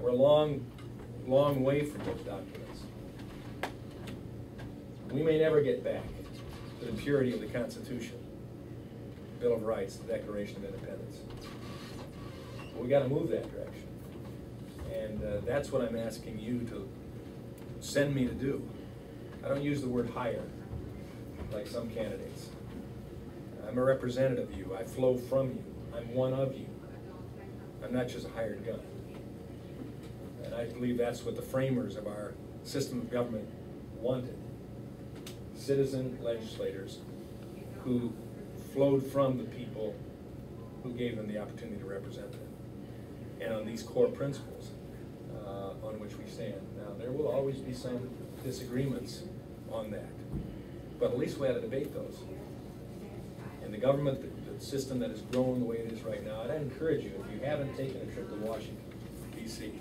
we're a long, long way from those documents. We may never get back to the purity of the Constitution, the Bill of Rights, the Declaration of Independence. But we got to move that direction. And that's what I'm asking you to send me to do. I don't use the word hire like some candidates. I'm a representative of you. I flow from you. I'm one of you. I'm not just a hired gun. And I believe that's what the framers of our system of government wanted. Citizen legislators who flowed from the people who gave them the opportunity to represent them. And on these core principles on which we stand. Now, there will always be some disagreements on that, but at least we had to debate those. And the government, the system that is growing the way it is right now, and I encourage you, if you haven't taken a trip to Washington, D.C.,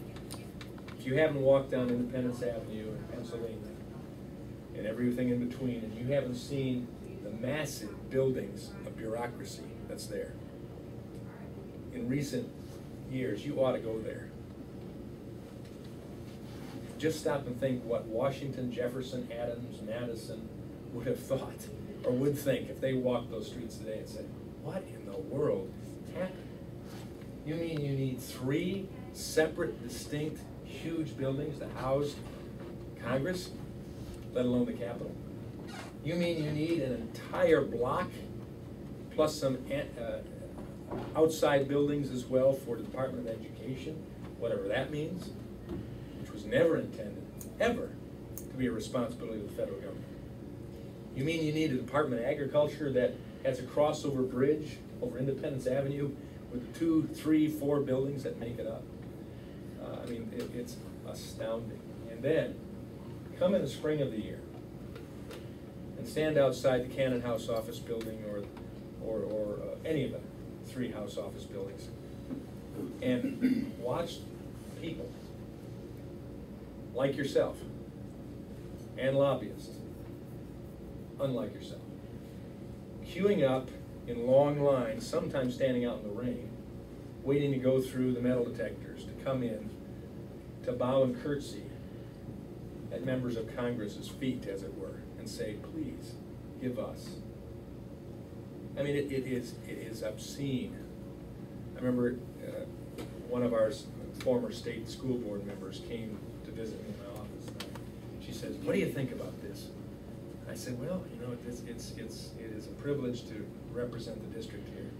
if you haven't walked down Independence Avenue in Pennsylvania, and everything in between, and you haven't seen the massive buildings of bureaucracy that's there, in recent years, you ought to go there. Just stop and think what Washington, Jefferson, Adams, Madison would have thought, or would think if they walked those streets today and said, what in the world happened? You mean you need 3 separate, distinct, huge buildings to house Congress, let alone the Capitol? You mean you need an entire block, plus some outside buildings as well for the Department of Education, whatever that means, which was never intended, ever, to be a responsibility of the federal government. You mean you need a Department of Agriculture that has a crossover bridge over Independence Avenue with 2, 3, 4 buildings that make it up? I mean, it's astounding. And then, come in the spring of the year and stand outside the Cannon House office building or any of the 3 House office buildings and watch people like yourself and lobbyists, unlike yourself, queuing up in long lines, sometimes standing out in the rain, waiting to go through the metal detectors, to come in, to bow and curtsy at members of Congress's feet, as it were, and say, please, give us. I mean, it is obscene. I remember one of our former state school board members came to visit me in my office. She says, what do you think about this? I said, well, you know, it is a privilege to represent the district here,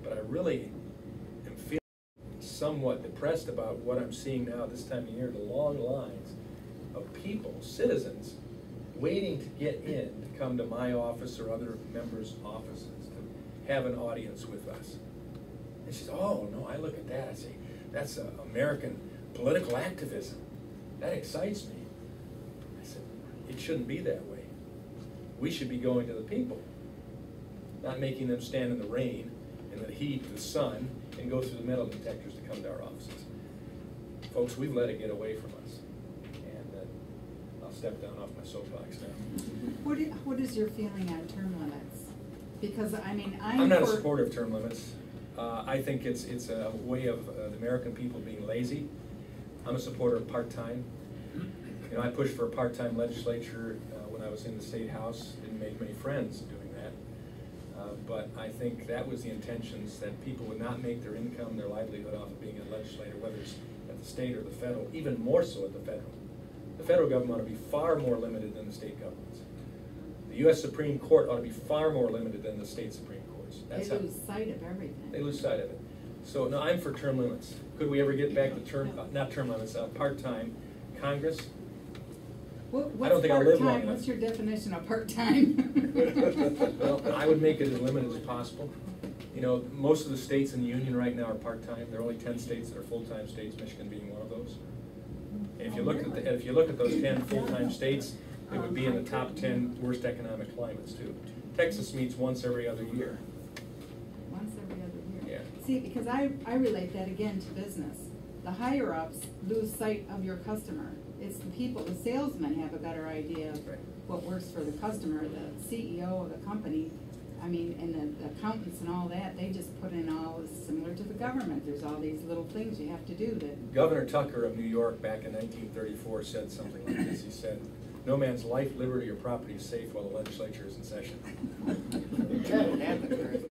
but I really am feeling somewhat depressed about what I'm seeing now this time of year, the long lines of people, citizens, waiting to get in to come to my office or other members' offices to have an audience with us. And she says, oh, no, I look at that, I say, that's American political activism. That excites me. I said, it shouldn't be that way. We should be going to the people, not making them stand in the rain and the heat, the sun, and go through the metal detectors to come to our offices. Folks, we've let it get away from us. And I'll step down off my soapbox now. What is your feeling on term limits? Because, I mean, I'm not a supporter of term limits. I think it's a way of the American people being lazy. I'm a supporter of part-time. You know, I pushed for a part-time legislature when I was in the State House. Didn't make many friends doing that. But I think that was the intentions, that people would not make their income, their livelihood off of being a legislator, whether it's at the state or the federal, even more so at the federal. The federal government ought to be far more limited than the state governments. The U.S. Supreme Court ought to be far more limited than the state Supreme Courts. They lose sight of everything. They lose sight of it. So, no, I'm for term limits. Could we ever get back to not term limits, part-time Congress? I don't think I'll live long enough. What's your definition of part-time? Well, I would make it as limited as possible. You know, most of the states in the union right now are part-time. There are only 10 states that are full-time states, Michigan being one of those. And if you look at those 10 full-time states, it would be in the top 10 worst economic climates too. Texas meets once every other year. Once every other year. Yeah. See, because I relate that again to business. The higher-ups lose sight of your customer. It's the people, the salesmen have a better idea of what works for the customer. The CEO of the company, I mean, and the accountants and all that, they just put in all, similar to the government, there's all these little things you have to do that. Governor Tucker of New York back in 1934 said something like this. He said, "No man's life, liberty, or property is safe while the legislature is in session."